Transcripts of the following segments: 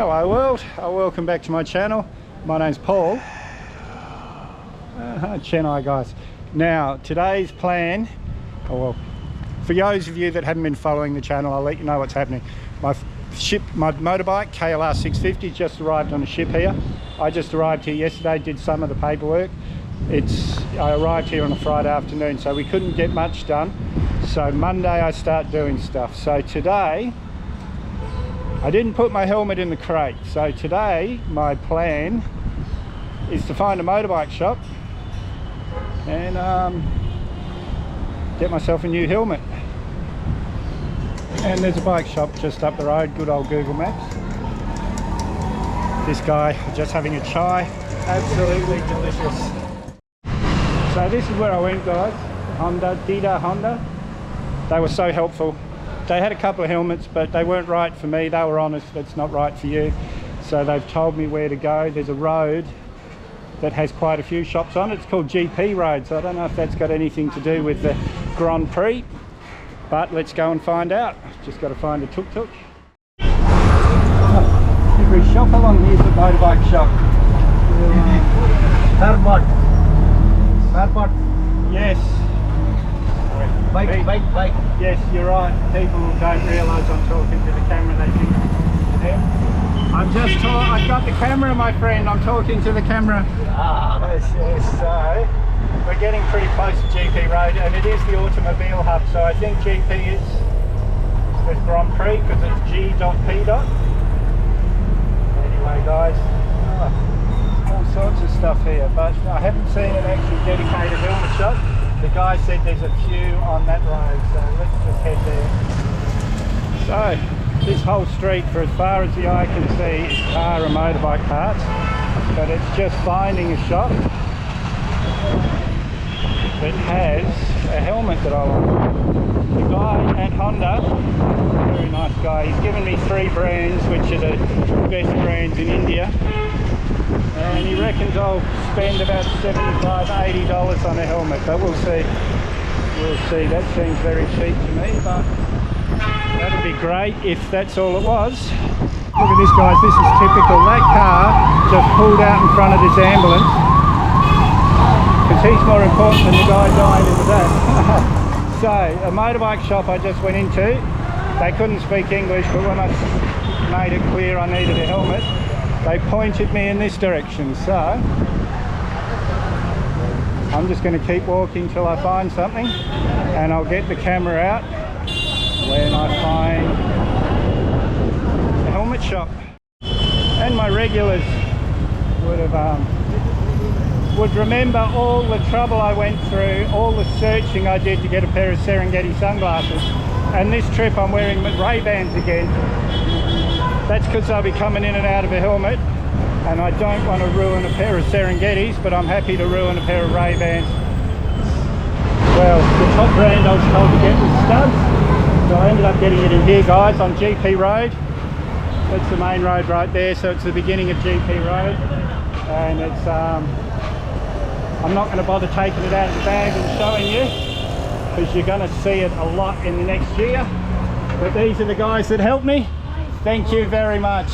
Hello world, welcome back to my channel. My name's Paul. Chennai guys. Now today's plan, for those of you that haven't been following the channel, I'll let you know what's happening. My motorbike KLR 650 just arrived on a ship here. I just arrived here yesterday, did some of the paperwork. I arrived here on a Friday afternoon, so we couldn't get much done. So Monday I start doing stuff. So today I didn't put my helmet in the crate. So today my plan is to find a motorbike shop and get myself a new helmet. And there's a bike shop just up the road, good old Google Maps. This guy just having a chai, absolutely delicious. So this is where I went guys, Honda. They were so helpful. They had a couple of helmets, but they weren't right for me. They were honest, that's not right for you. So they've told me where to go. There's a road that has quite a few shops on it. It's called GP Road, so I don't know if that's got anything to do with the Grand Prix, but let's go and find out. Just got to find a tuk-tuk. Every shop along here's a motorbike shop. Airport. Yes. Bike. Yes, you're right. People don't realise I'm talking to the camera. They think to them. I've got the camera, my friend. I'm talking to the camera. Yes. So we're getting pretty close to GP Road, and it is the automobile hub. So I think GP is the Grand Prix because it's G.P. Anyway, guys, all sorts of stuff here, but I haven't seen an actual dedicated helmet shop. The guy said there's a few on that road, so let's just head there. So, this whole street, for as far as the eye can see, is car and motorbike parts, but it's just finding a shop that has a helmet that I want. The guy at Honda, very nice guy, he's given me 3 brands, which are the best brands in India. And he reckons I'll spend about $75–80 on a helmet, but we'll see. That seems very cheap to me, but that'd be great if that's all it was. Look at this guys, this is typical. That car just pulled out in front of this ambulance because he's more important than the guy dying in the back. So a motorbike shop I just went into, they couldn't speak English, but when I made it clear I needed a helmet, they pointed me in this direction, so I'm just going to keep walking till I find something, and I'll get the camera out when I find a helmet shop. And my regulars would remember all the trouble I went through, all the searching I did to get a pair of Serengeti sunglasses, and this trip I'm wearing Ray-Bans again. That's because I'll be coming in and out of a helmet, and I don't want to ruin a pair of Serengetis, but I'm happy to ruin a pair of Ray-Bans. Well, the top brand I was told to get was Studs, so I ended up getting it in here guys, on GP Road. That's the main road right there, so it's the beginning of GP Road, and it's I'm not going to bother taking it out of the bag and showing you, because you're going to see it a lot in the next year. But these are the guys that helped me. Thank you very much.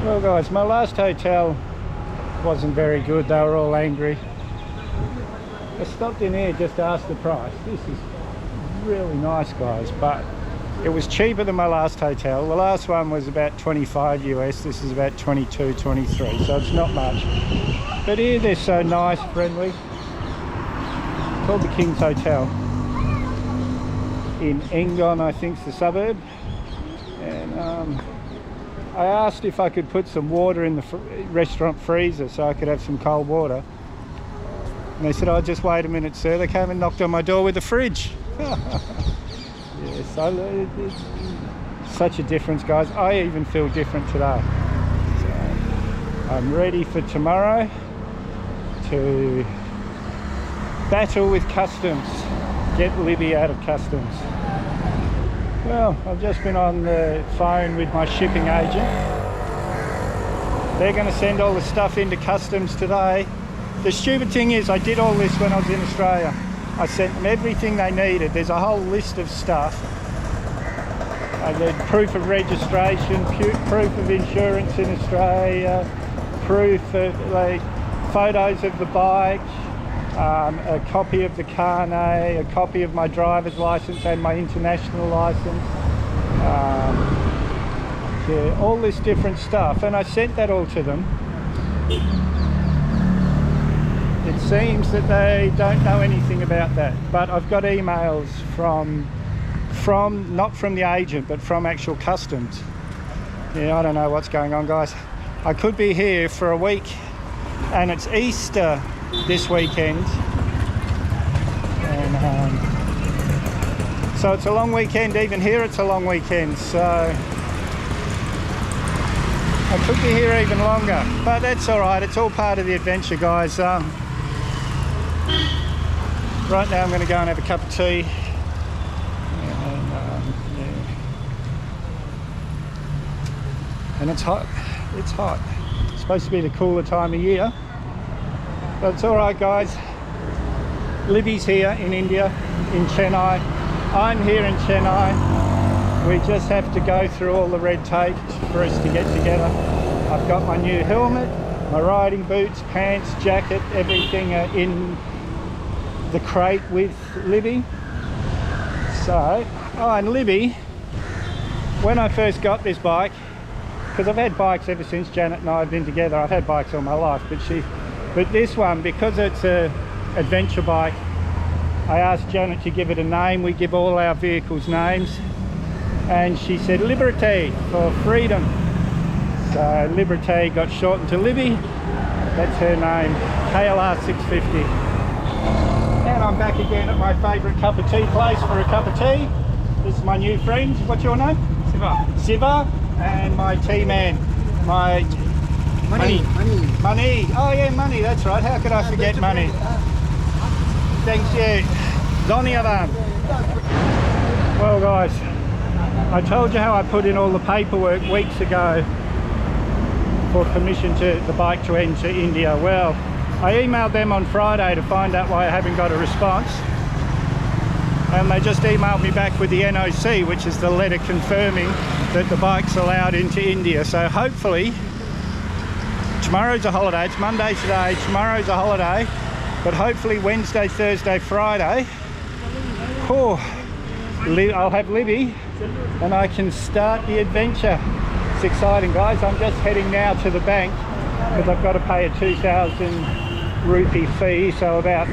Well guys, my last hotel wasn't very good. They were all angry. I stopped in here just to ask the price. This is really nice guys, but it was cheaper than my last hotel. The last one was about 25 US. This is about 22, 23, so it's not much. But here they're so nice, friendly. It's called the King's Hotel in Engon, I think is the suburb. And I asked if I could put some water in the restaurant freezer so I could have some cold water. And they said, oh, just wait a minute, sir. They came and knocked on my door with a fridge. Yes, it's such a difference, guys. I even feel different today. So I'm ready for tomorrow to battle with customs. Get Libby out of customs. Well, I've just been on the phone with my shipping agent. They're going to send all the stuff into customs today. The stupid thing is I did all this when I was in Australia. I sent them everything they needed. There's a whole list of stuff. the proof of registration, proof of insurance in Australia, proof of like photos of the bike, a copy of the carnet, a copy of my driver's license and my international license, yeah, all this different stuff, and I sent that all to them. It seems that they don't know anything about that, but I've got emails from not from the agent but from actual customs. Yeah, I don't know what's going on, guys. I could be here for a week, and it's Easter this weekend, and so it's a long weekend. Even here it's a long weekend, so I could be here even longer, but that's all right. It's all part of the adventure, guys. Right now I'm going to go and have a cup of tea, and yeah. And it's hot. It's hot. It's supposed to be the cooler time of year, but it's all right, guys. Libby's here in India, in Chennai. I'm here in Chennai. We just have to go through all the red tape for us to get together. I've got my new helmet, my riding boots, pants, jacket, everything in the crate with Libby. So, oh, and Libby, when I first got this bike, because I've had bikes ever since Janet and I have been together. I've had bikes all my life, but this one, because it's a adventure bike, I asked Janet to give it a name. We give all our vehicles names, and she said Liberté, for freedom. So Liberté got shortened to Libby. That's her name, KLR 650. And I'm back again at my favourite cup of tea place for a cup of tea. This is my new friend. What's your name? Siva. Siva. And my tea man, my Money. Oh yeah, Money, that's right. How could I forget Money? Thanks you. Dhonyavan. Well guys, I told you how I put in all the paperwork weeks ago for permission to the bike to enter India. Well, I emailed them on Friday to find out why I haven't got a response, and they just emailed me back with the NOC, which is the letter confirming that the bike's allowed into India. So hopefully, tomorrow's a holiday, it's Monday today, tomorrow's a holiday, but hopefully Wednesday, Thursday, Friday, I'll have Libby and I can start the adventure. It's exciting, guys. I'm just heading now to the bank because I've got to pay a 2,000 rupee fee, so about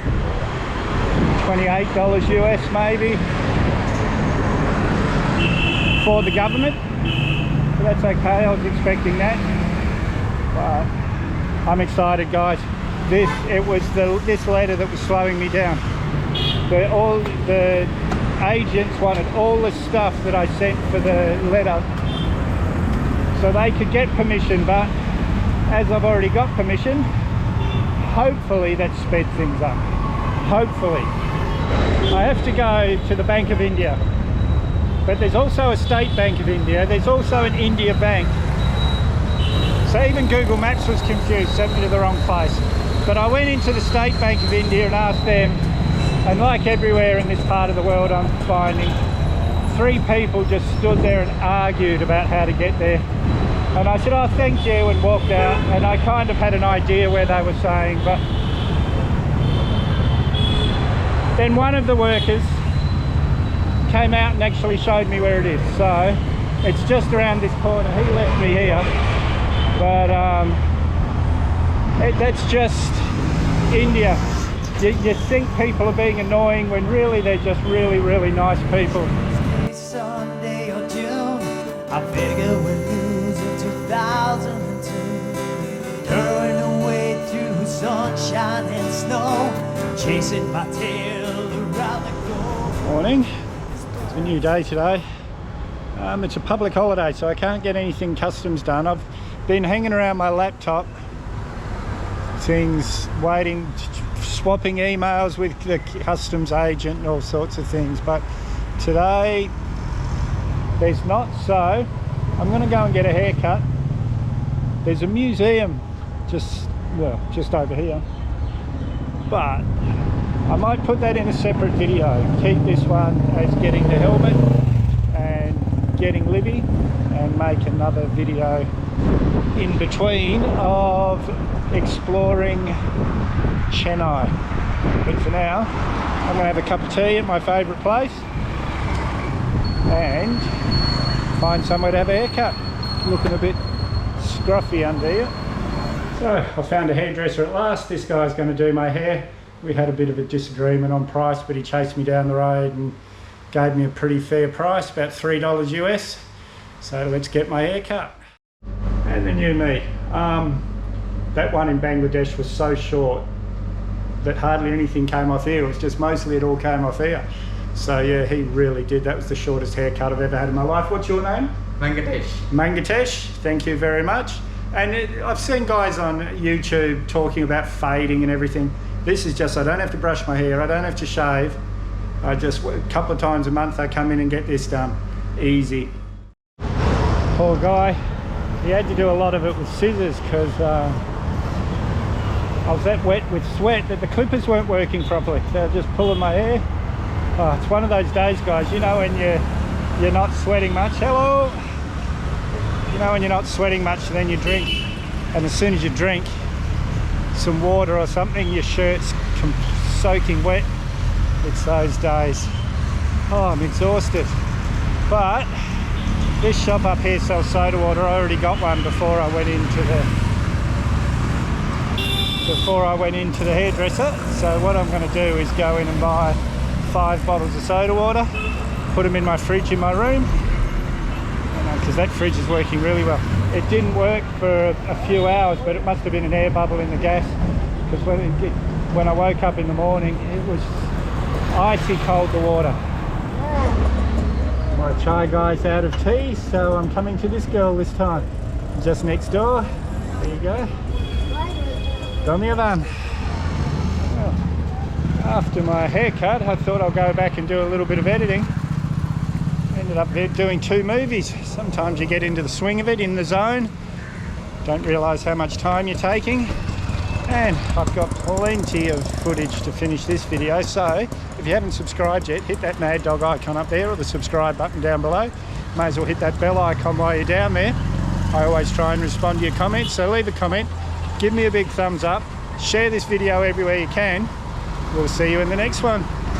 $28 US maybe, for the government. So that's okay, I was expecting that. But I'm excited, guys. It was this letter that was slowing me down. All the agents wanted all the stuff that I sent for the letter so they could get permission, but as I've already got permission, hopefully that sped things up. Hopefully. I have to go to the Bank of India, but there's also a State Bank of India. There's also an India Bank. So even Google Maps was confused, sent me to the wrong place. But I went into the State Bank of India and asked them, and like everywhere in this part of the world, I'm finding 3 people just stood there and argued about how to get there. And I said, oh, thank you, and walked out. And I kind of had an idea where they were saying, but then one of the workers came out and actually showed me where it is. So it's just around this corner. He left me here, but that's just India. You think people are being annoying when really they're just really, really nice people. Sunday or June, I figure we're losing 2002, turning away through sunshine and snow, chasing my tail around the globe. Morning. It's a new day today. It's a public holiday, so I can't get anything customs done. I've been hanging around my laptop, things, waiting, swapping emails with the customs agent and all sorts of things, but today there's not, so I'm going to go and get a haircut. There's a museum just over here, but I might put that in a separate video. Keep this one as getting the helmet and getting Libby and make another video in between of exploring Chennai. But for now, I'm going to have a cup of tea at my favourite place and find somewhere to have a haircut. Looking a bit scruffy under here. So I found a hairdresser at last. This guy's going to do my hair. We had a bit of a disagreement on price, but he chased me down the road and gave me a pretty fair price, about $3 US. So let's get my hair cut. And the new me. That one in Bangladesh was so short that hardly anything came off here. It was just mostly it all came off here. So yeah, he really did. That was the shortest haircut I've ever had in my life. What's your name? Mangatesh. Mangatesh, thank you very much. And I've seen guys on YouTube talking about fading and everything. This is just, I don't have to brush my hair, I don't have to shave. I just, a couple of times a month I come in and get this done. Easy. Poor guy. He had to do a lot of it with scissors because I was that wet with sweat that the clippers weren't working properly. They were just pulling my hair. Oh, it's one of those days, guys, you know, when you're not sweating much. Hello! You know, when you're not sweating much, then you drink, and as soon as you drink some water or something, your shirt's soaking wet. It's those days. Oh, I'm exhausted. But this shop up here sells soda water. I already got one before I went into the hairdresser. So what I'm going to do is go in and buy 5 bottles of soda water, put them in my fridge in my room, because that fridge is working really well. It didn't work for a few hours, but it must have been an air bubble in the gas, because when I woke up in the morning, it was icy cold, the water. My chai guy's out of tea, so I'm coming to this girl this time. Just next door. There you go. Damiavan. Well, after my haircut, I thought I'll go back and do a little bit of editing. Ended up doing 2 movies. Sometimes you get into the swing of it, in the zone, don't realise how much time you're taking, and I've got plenty of footage to finish this video. So if you haven't subscribed yet, hit that mad dog icon up there or the subscribe button down below. May as well hit that bell icon while you're down there. I always try and respond to your comments, so leave a comment, give me a big thumbs up, share this video everywhere you can. We'll see you in the next one.